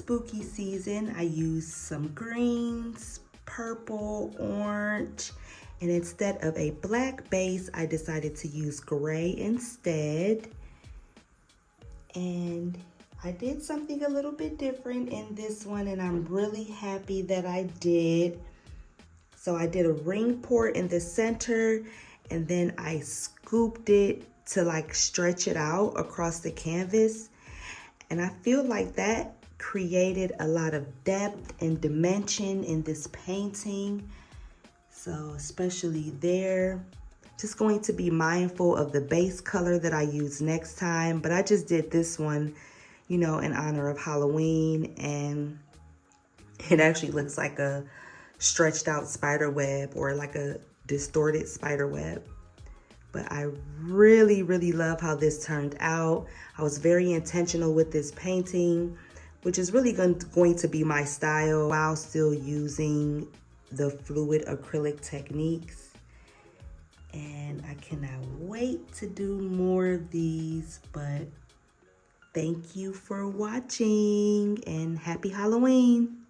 spooky season, I used some greens, purple, orange, and instead of a black base, I decided to use gray instead. And I did something a little bit different in this one, and I'm really happy that I did. So I did a ring pour in the center, and then I scooped it to like stretch it out across the canvas. And I feel like that created a lot of depth and dimension in this painting. So especially there, just going to be mindful of the base color that I use next time. But I just did this one, you know, in honor of Halloween, and it actually looks like a stretched out spider web or like a distorted spider web. But I really, really love how this turned out. I was very intentional with this painting, which is really going to be my style while still using the fluid acrylic techniques. And I cannot wait to do more of these, but thank you for watching and happy Halloween.